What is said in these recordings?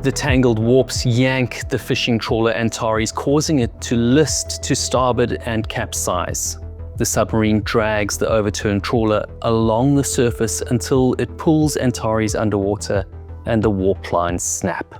The tangled warps yank the fishing trawler Antares, causing it to list to starboard and capsize. The submarine drags the overturned trawler along the surface until it pulls Antares underwater and the warp lines snap.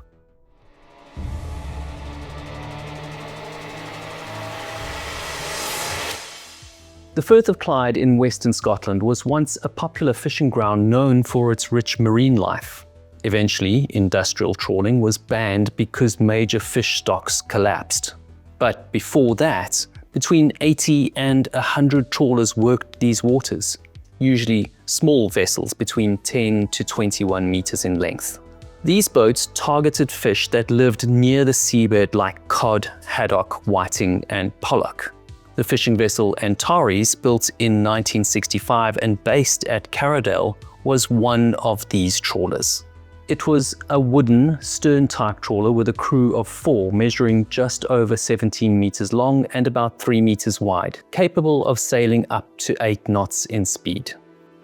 The Firth of Clyde in western Scotland was once a popular fishing ground known for its rich marine life. Eventually, industrial trawling was banned because major fish stocks collapsed. But before that, between 80 and 100 trawlers worked these waters, usually small vessels between 10 to 21 meters in length. These boats targeted fish that lived near the seabed like cod, haddock, whiting, and pollock. The fishing vessel Antares, built in 1965 and based at Carradale, was one of these trawlers. It was a wooden, stern-type trawler with a crew of 4, measuring just over 17 meters long and about 3 meters wide, capable of sailing up to 8 knots in speed.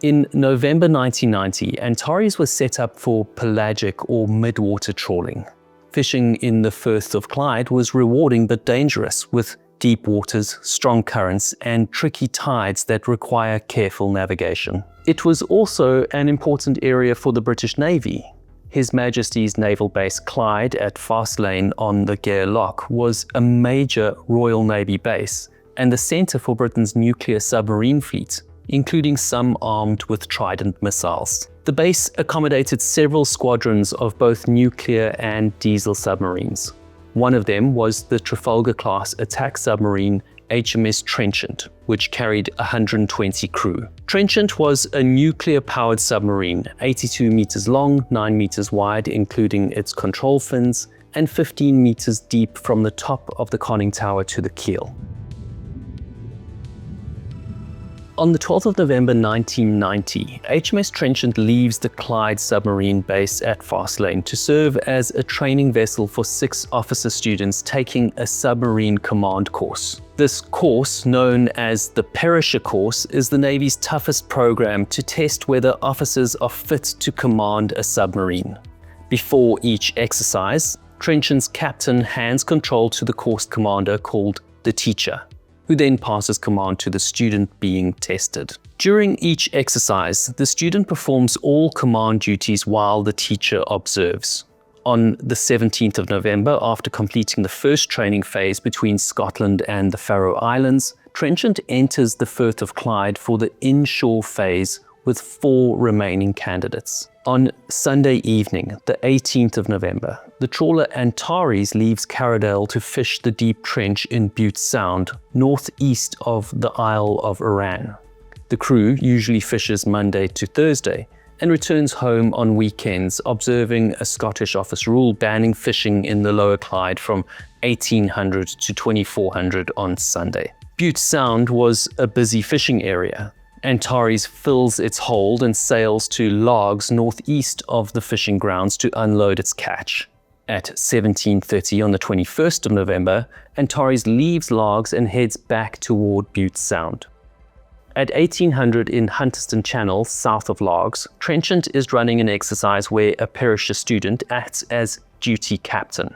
In November 1990, Antares was set up for pelagic or midwater trawling. Fishing in the Firth of Clyde was rewarding but dangerous, with deep waters, strong currents, and tricky tides that require careful navigation. It was also an important area for the British Navy. His Majesty's Naval Base Clyde at Waterline on the Gare Loch was a major Royal Navy base and the centre for Britain's nuclear submarine fleet, including some armed with Trident missiles. The base accommodated several squadrons of both nuclear and diesel submarines. One of them was the Trafalgar-class attack submarine HMS Trenchant, which carried 120 crew. Trenchant was a nuclear-powered submarine, 82 meters long, 9 meters wide, including its control fins, and 15 meters deep from the top of the conning tower to the keel. On the 12th of November 1990, HMS Trenchant leaves the Clyde submarine base at Waterline to serve as a training vessel for 6 officer students taking a submarine command course. This course, known as the Perisher course, is the Navy's toughest program to test whether officers are fit to command a submarine. Before each exercise, Trenchant's captain hands control to the course commander, called the teacher, who then passes command to the student being tested. During each exercise, the student performs all command duties while the teacher observes. On the 17th of November, after completing the first training phase between Scotland and the Faroe Islands, Trenchant enters the Firth of Clyde for the inshore phase with 4 remaining candidates. On Sunday evening, the 18th of November, the trawler Antares leaves Carradale to fish the deep trench in Bute Sound, northeast of the Isle of Arran. The crew usually fishes Monday to Thursday and returns home on weekends, observing a Scottish office rule banning fishing in the Lower Clyde from 1800 to 2400 on Sunday. Bute Sound was a busy fishing area. Antares fills its hold and sails to Largs northeast of the fishing grounds to unload its catch. At 17:30 on the 21st of November, Antares leaves Largs and heads back toward Bute Sound. At 1800 in Hunterston Channel, south of Largs, Trenchant is running an exercise where a Perisher student acts as duty captain.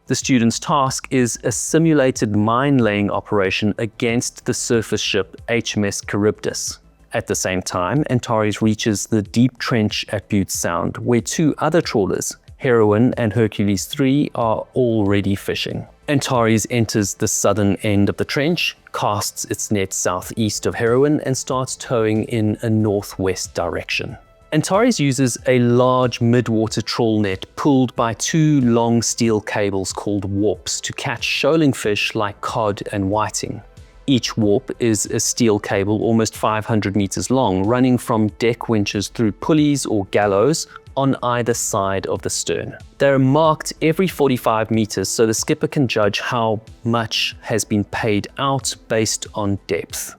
The student's task is a simulated mine-laying operation against the surface ship HMS Charybdis. At the same time, Antares reaches the deep trench at Bute Sound, where 2 other trawlers, Heroine and Hercules III, are already fishing. Antares enters the southern end of the trench, casts its net southeast of Heroine, and starts towing in a northwest direction. Antares uses a large midwater trawl net pulled by 2 long steel cables called warps to catch shoaling fish like cod and whiting. Each warp is a steel cable almost 500 meters long, running from deck winches through pulleys or gallows on either side of the stern. They're marked every 45 meters so the skipper can judge how much has been paid out based on depth.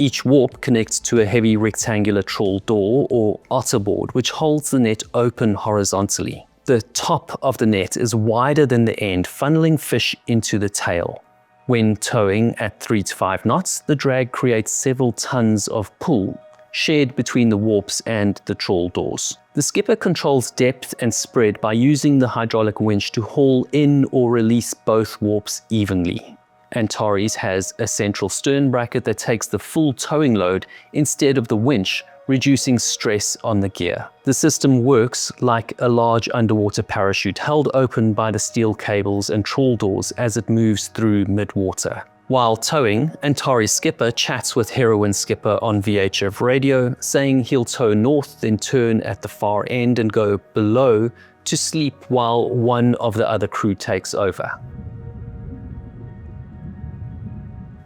Each warp connects to a heavy rectangular trawl door or otterboard, which holds the net open horizontally. The top of the net is wider than the end, funneling fish into the tail. When towing at 3 to 5 knots, the drag creates several tons of pull, shared between the warps and the trawl doors. The skipper controls depth and spread by using the hydraulic winch to haul in or release both warps evenly. Antares has a central stern bracket that takes the full towing load instead of the winch, reducing stress on the gear. The system works like a large underwater parachute held open by the steel cables and trawl doors as it moves through midwater. While towing, Antares' skipper chats with Heroine's skipper on VHF radio, saying he'll tow north, then turn at the far end and go below to sleep while one of the other crew takes over.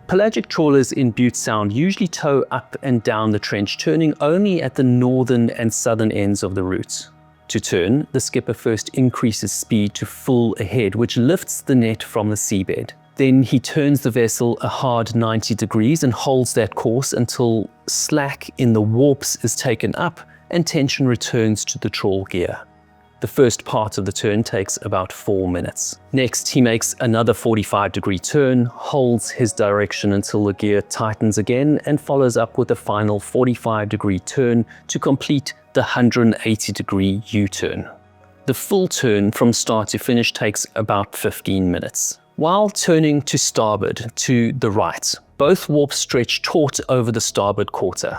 Pelagic trawlers in Butte Sound usually tow up and down the trench, turning only at the northern and southern ends of the route. To turn, the skipper first increases speed to full ahead, which lifts the net from the seabed. Then he turns the vessel a hard 90 degrees and holds that course until slack in the warps is taken up and tension returns to the trawl gear. The first part of the turn takes about 4 minutes. Next, he makes another 45-degree turn, holds his direction until the gear tightens again, and follows up with a final 45-degree turn to complete the 180-degree U-turn. The full turn from start to finish takes about 15 minutes. While turning to starboard to the right, both warps stretch taut over the starboard quarter.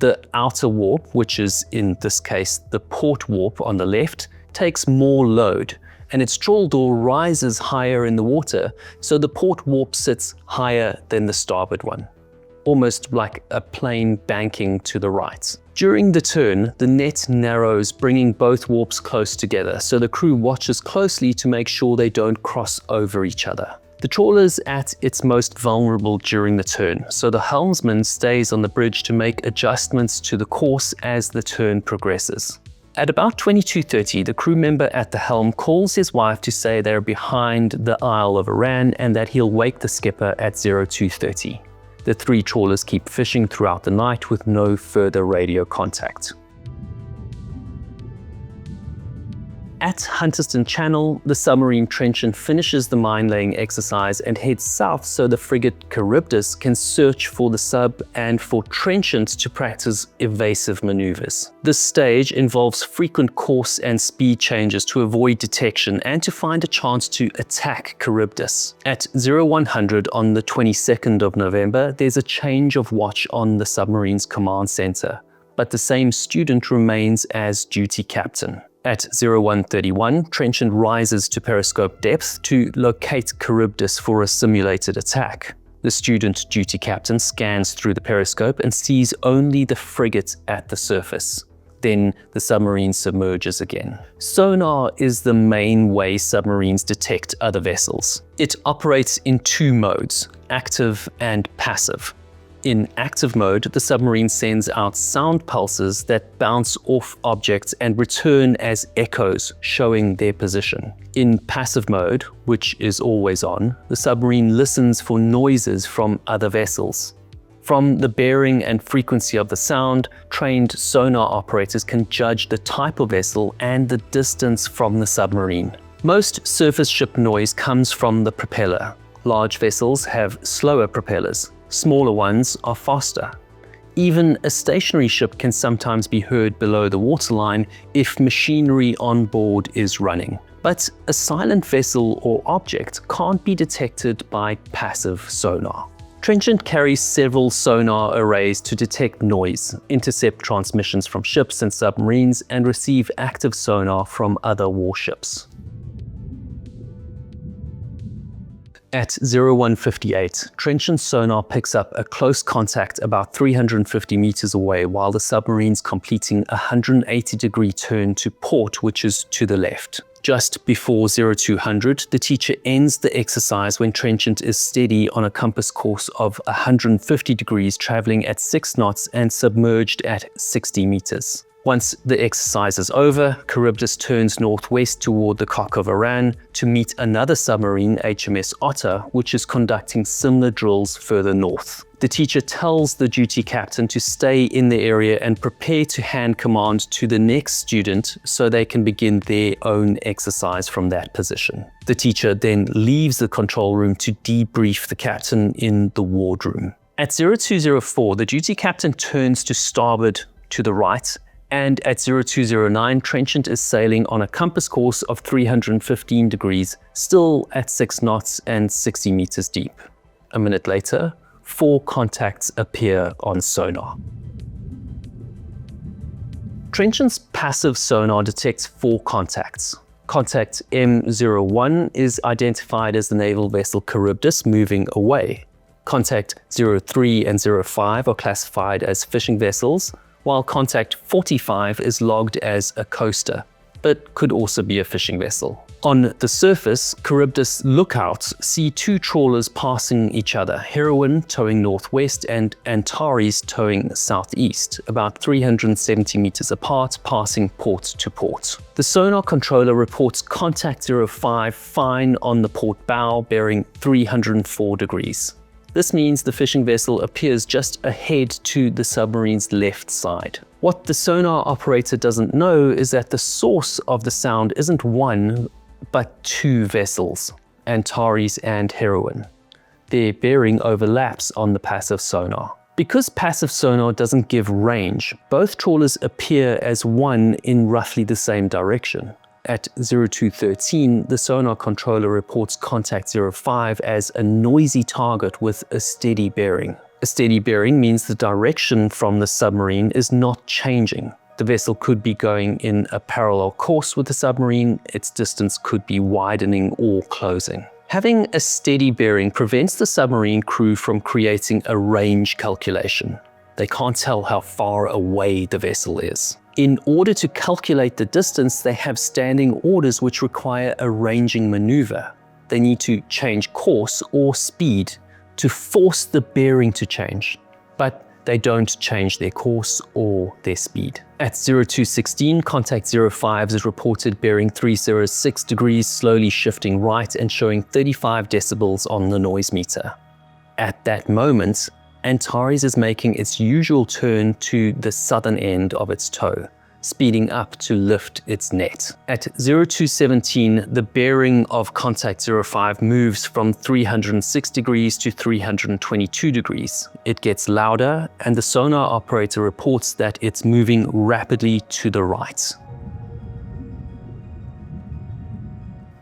The outer warp, which is in this case the port warp on the left, takes more load, and its trawl door rises higher in the water, so the port warp sits higher than the starboard one, almost like a plane banking to the right. During the turn, the net narrows, bringing both warps close together, so the crew watches closely to make sure they don't cross over each other. The trawler's at its most vulnerable during the turn, so the helmsman stays on the bridge to make adjustments to the course as the turn progresses. At about 22:30, the crew member at the helm calls his wife to say they're behind the Isle of Arran and that he'll wake the skipper at 02:30. The three trawlers keep fishing throughout the night with no further radio contact. At Hunterston Channel, the submarine trenchant finishes the mine-laying exercise and heads south so the frigate Charybdis can search for the sub and for trenchants to practice evasive maneuvers. This stage involves frequent course and speed changes to avoid detection and to find a chance to attack Charybdis. At 0100 on the 22nd of November, there's a change of watch on the submarine's command center, but the same student remains as duty captain. At 0131, trenchant rises to periscope depth to locate Charybdis for a simulated attack. The student duty captain scans through the periscope and sees only the frigate at the surface. Then the submarine submerges again. Sonar is the main way submarines detect other vessels. It operates in two modes, active and passive. In active mode, the submarine sends out sound pulses that bounce off objects and return as echoes, showing their position. In passive mode, which is always on, the submarine listens for noises from other vessels. From the bearing and frequency of the sound, trained sonar operators can judge the type of vessel and the distance from the submarine. Most surface ship noise comes from the propeller. Large vessels have slower propellers. Smaller ones are faster. Even a stationary ship can sometimes be heard below the waterline if machinery on board is running. But a silent vessel or object can't be detected by passive sonar. Trenchant carries several sonar arrays to detect noise, intercept transmissions from ships and submarines, and receive active sonar from other warships. At 0158, trenchant sonar picks up a close contact about 350 meters away while the submarine's completing a 180-degree turn to port, which is to the left. Just before 0200, the teacher ends the exercise when trenchant is steady on a compass course of 150 degrees, traveling at 6 knots and submerged at 60 meters. Once the exercise is over, Charybdis turns northwest toward the Cock of Arran to meet another submarine, HMS Otter, which is conducting similar drills further north. The teacher tells the duty captain to stay in the area and prepare to hand command to the next student so they can begin their own exercise from that position. The teacher then leaves the control room to debrief the captain in the wardroom. At 0204, the duty captain turns to starboard to the right, and at 0209, Trenchant is sailing on a compass course of 315 degrees, still at 6 knots and 60 meters deep. A minute later, 4 contacts appear on sonar. Trenchant's passive sonar detects 4 contacts. Contact M01 is identified as the naval vessel Charybdis moving away. Contact 03 and 05 are classified as fishing vessels, while contact 45 is logged as a coaster, but could also be a fishing vessel. On the surface, Charybdis lookouts see 2 trawlers passing each other, Heroine towing northwest and Antares towing southeast, about 370 meters apart, passing port to port. The sonar controller reports contact 05 fine on the port bow, bearing 304 degrees. This means the fishing vessel appears just ahead to the submarine's left side. What the sonar operator doesn't know is that the source of the sound isn't 1, but 2 vessels, Antares and Heroine. Their bearing overlaps on the passive sonar. Because passive sonar doesn't give range, both trawlers appear as one in roughly the same direction. At 0213, the sonar controller reports contact 05 as a noisy target with a steady bearing. A steady bearing means the direction from the submarine is not changing. The vessel could be going in a parallel course with the submarine, its distance could be widening or closing. Having a steady bearing prevents the submarine crew from creating a range calculation. They can't tell how far away the vessel is. In order to calculate the distance, they have standing orders which require a ranging maneuver. They need to change course or speed to force the bearing to change, but they don't change their course or their speed. At 0216, contact 05 is reported bearing 306 degrees, slowly shifting right and showing 35 decibels on the noise meter. At that moment, Antares is making its usual turn to the southern end of its tow, speeding up to lift its net. At 0217, the bearing of contact 05 moves from 306 degrees to 322 degrees. It gets louder, and the sonar operator reports that it's moving rapidly to the right.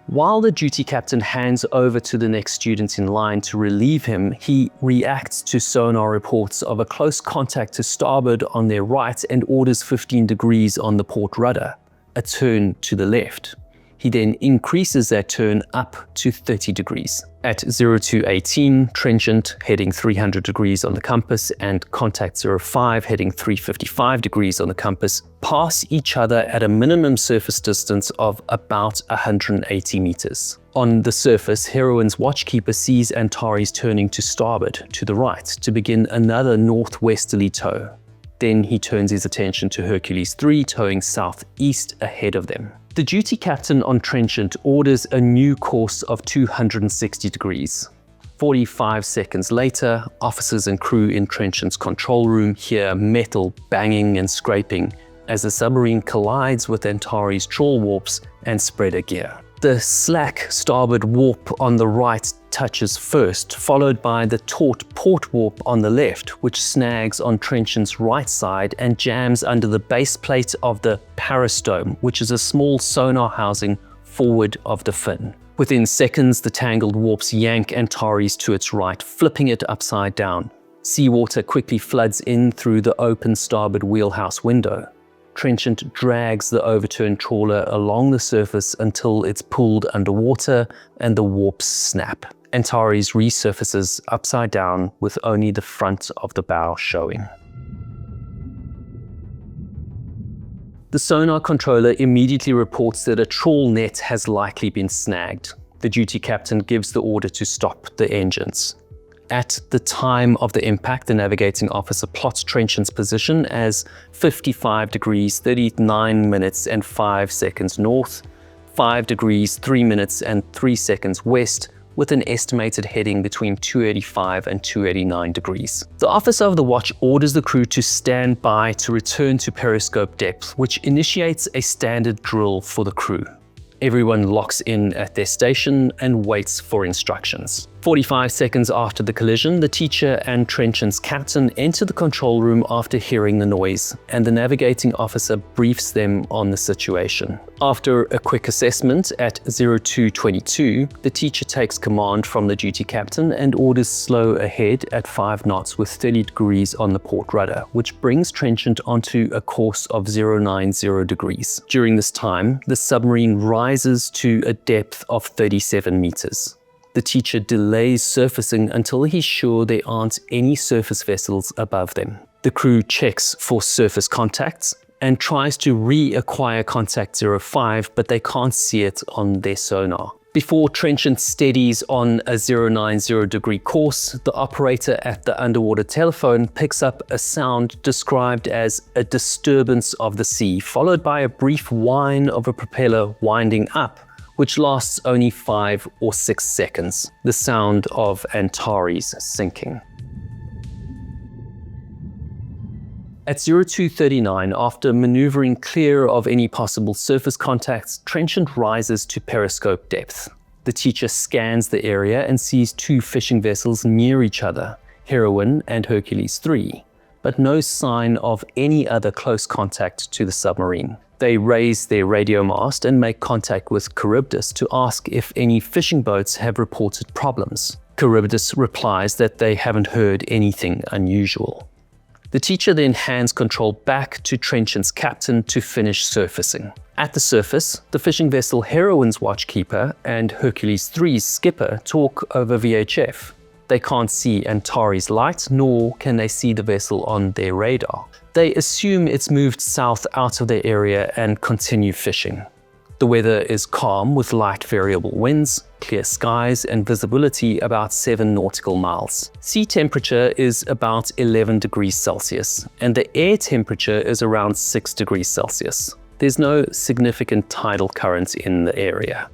While the duty captain hands over to the next student in line to relieve him, he reacts to sonar reports of a close contact to starboard on their right and orders 15 degrees on the port rudder, a turn to the left. He then increases that turn up to 30 degrees. At 0218, Trenchant heading 300 degrees on the compass and contact 05 heading 355 degrees on the compass pass each other at a minimum surface distance of about 180 meters. On the surface, Heroine's watchkeeper sees Antares turning to starboard to the right to begin another northwesterly tow. Then he turns his attention to Hercules 3 towing southeast ahead of them. The duty captain on Trenchant orders a new course of 260 degrees. 45 seconds later, officers and crew in Trenchant's control room hear metal banging and scraping as the submarine collides with Antares trawl warps and spreader gear. The slack starboard warp on the right touches first, followed by the taut port warp on the left, which snags on Trenchant's right side and jams under the base plate of the parastome, which is a small sonar housing forward of the fin. Within seconds, the tangled warps yank Antares to its right, flipping it upside down. Seawater quickly floods in through the open starboard wheelhouse window. Trenchant drags the overturned trawler along the surface until it's pulled underwater and the warps snap. Antares resurfaces upside down with only the front of the bow showing. The sonar controller immediately reports that a trawl net has likely been snagged. The duty captain gives the order to stop the engines. At the time of the impact, the navigating officer plots Trenchant's position as 55 degrees, 39 minutes and 5 seconds north, 5 degrees, 3 minutes and 3 seconds west, with an estimated heading between 285 and 289 degrees. The officer of the watch orders the crew to stand by to return to periscope depth, which initiates a standard drill for the crew. Everyone locks in at their station and waits for instructions. 45 seconds after the collision, the teacher and Trenchant's captain enter the control room after hearing the noise, and the navigating officer briefs them on the situation. After a quick assessment at 0222, the teacher takes command from the duty captain and orders slow ahead at 5 knots with 30 degrees on the port rudder, which brings Trenchant onto a course of 090 degrees. During this time, the submarine rises to a depth of 37 meters. The teacher delays surfacing until he's sure there aren't any surface vessels above them. The crew checks for surface contacts and tries to reacquire contact 05, but they can't see it on their sonar. Before Trenchant steadies on a 090 degree course, the operator at the underwater telephone picks up a sound described as a disturbance of the sea, followed by a brief whine of a propeller winding up, which lasts only 5 or 6 seconds, the sound of Antares sinking. At 0239, after maneuvering clear of any possible surface contacts, Trenchant rises to periscope depth. The teacher scans the area and sees 2 fishing vessels near each other, Heroine and Hercules 3, but no sign of any other close contact to the submarine. They raise their radio mast and make contact with Charybdis to ask if any fishing boats have reported problems. Charybdis replies that they haven't heard anything unusual. The teacher then hands control back to Trenchant's captain to finish surfacing. At the surface, the fishing vessel Heroine's watchkeeper and Hercules 3's skipper talk over VHF. They can't see Antares light, nor can they see the vessel on their radar. They assume it's moved south out of their area and continue fishing. The weather is calm with light variable winds, clear skies, and visibility about 7 nautical miles. Sea temperature is about 11 degrees Celsius, and the air temperature is around 6 degrees Celsius. There's no significant tidal current in the area.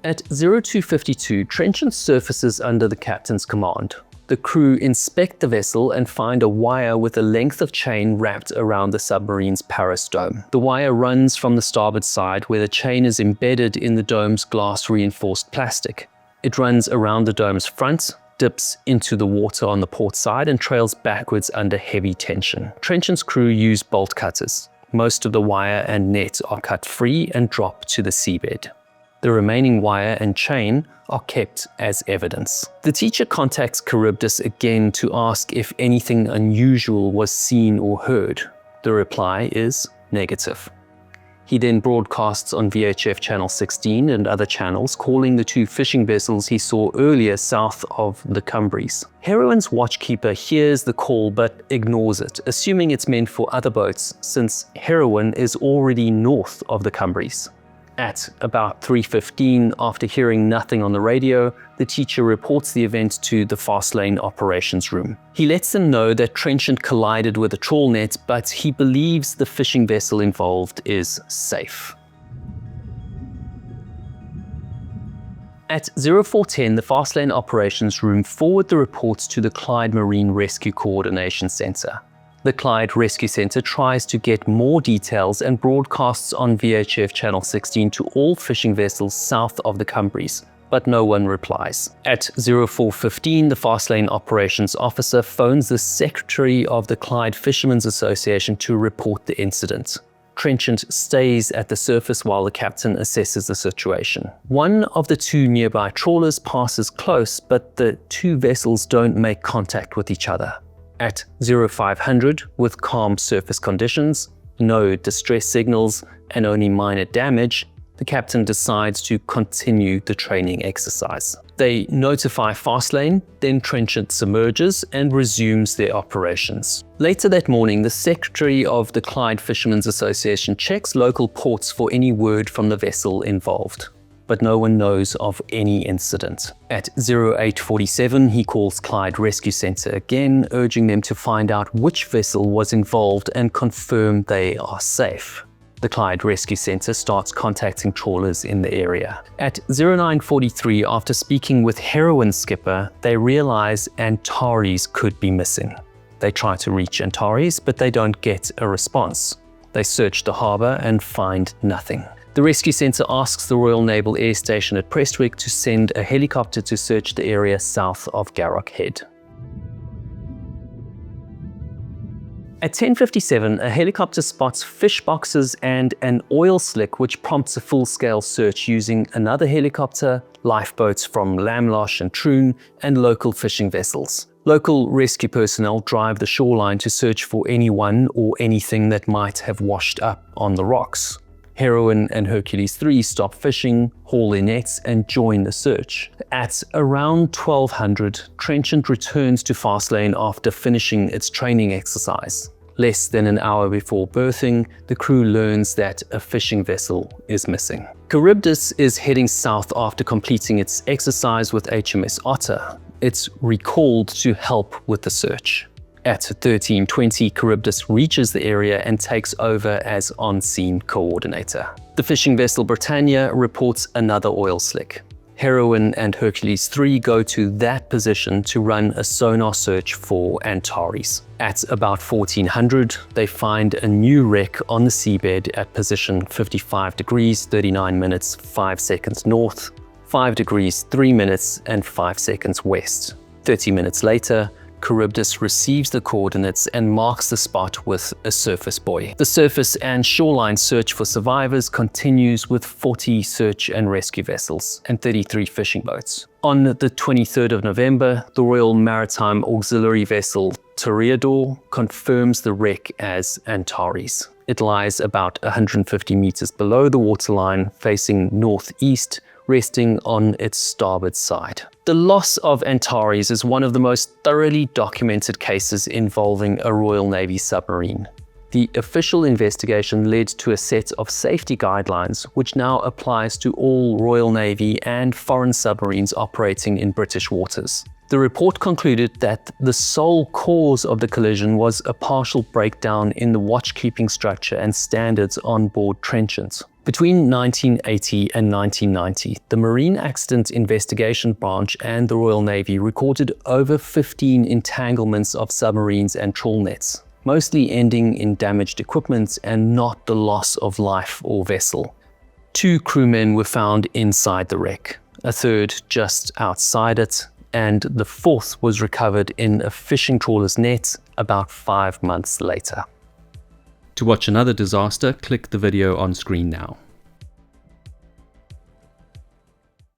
At 0252, Trenchant surfaces under the captain's command. The crew inspect the vessel and find a wire with a length of chain wrapped around the submarine's Paris dome. The wire runs from the starboard side, where the chain is embedded in the dome's glass-reinforced plastic. It runs around the dome's front, dips into the water on the port side, and trails backwards under heavy tension. Trenchant's crew use bolt cutters. Most of the wire and net are cut free and drop to the seabed. The remaining wire and chain are kept as evidence. The teacher contacts Charybdis again to ask if anything unusual was seen or heard. The reply is negative. He then broadcasts on VHF channel 16 and other channels, calling the 2 fishing vessels he saw earlier south of the Cumbries. Heroine's watchkeeper hears the call but ignores it, assuming it's meant for other boats, since Heroine is already north of the Cumbries. At about 3:15, after hearing nothing on the radio, the teacher reports the event to the fast lane operations room. He lets them know that Trenchant collided with a trawl net, but he believes the fishing vessel involved is safe. At 0410, the fast lane operations room forward the reports to the Clyde Marine Rescue Coordination Center. The Clyde Rescue Center tries to get more details and broadcasts on VHF channel 16 to all fishing vessels south of the Cumbries, but no one replies. At 0415, the fast lane operations officer phones the secretary of the Clyde Fishermen's Association to report the incident. Trenchant stays at the surface while the captain assesses the situation. One of the 2 nearby trawlers passes close, but the 2 vessels don't make contact with each other. At 0500, with calm surface conditions, no distress signals, and only minor damage, the captain decides to continue the training exercise. They notify Fastlane, then Trenchant submerges and resumes their operations. Later that morning, the secretary of the Clyde Fishermen's Association checks local ports for any word from the vessel involved, but no one knows of any incident. At 0847, he calls Clyde Rescue Center again, urging them to find out which vessel was involved and confirm they are safe. The Clyde Rescue Center starts contacting trawlers in the area. At 0943, after speaking with Heroine's skipper, they realize Antares could be missing. They try to reach Antares, but they don't get a response. They search the harbor and find nothing. The rescue centre asks the Royal Naval Air Station at Prestwick to send a helicopter to search the area south of Garrock Head. At 10:57, a helicopter spots fish boxes and an oil slick, which prompts a full-scale search using another helicopter, lifeboats from Lamlosh and Troon, and local fishing vessels. Local rescue personnel drive the shoreline to search for anyone or anything that might have washed up on the rocks. Heroine and Hercules 3 stop fishing, haul their nets, and join the search. At around 1200, Trenchant returns to Fastlane after finishing its training exercise. Less than an hour before berthing, the crew learns that a fishing vessel is missing. Charybdis is heading south after completing its exercise with HMS Otter. It's recalled to help with the search. At 13:20, Charybdis reaches the area and takes over as on-scene coordinator. The fishing vessel Britannia reports another oil slick. Heroine and Hercules 3 go to that position to run a sonar search for Antares. At about 1400, they find a new wreck on the seabed at position 55 degrees 39 minutes 5 seconds north, 5 degrees 3 minutes and 5 seconds west. 30 minutes later, Charybdis receives the coordinates and marks the spot with a surface buoy. The surface and shoreline search for survivors continues with 40 search and rescue vessels and 33 fishing boats. On the 23rd of November, the Royal Maritime Auxiliary vessel Toreador confirms the wreck as Antares. It lies about 150 meters below the waterline, facing northeast, resting on its starboard side. The loss of Antares is one of the most thoroughly documented cases involving a Royal Navy submarine. The official investigation led to a set of safety guidelines which now applies to all Royal Navy and foreign submarines operating in British waters. The report concluded that the sole cause of the collision was a partial breakdown in the watchkeeping structure and standards on board Trenchant. Between 1980 and 1990, the Marine Accident Investigation Branch and the Royal Navy recorded over 15 entanglements of submarines and trawl nets, mostly ending in damaged equipment and not the loss of life or vessel. 2 crewmen were found inside the wreck, a third just outside it, and the 4th was recovered in a fishing trawler's net about 5 months later. To watch another disaster, click the video on screen now.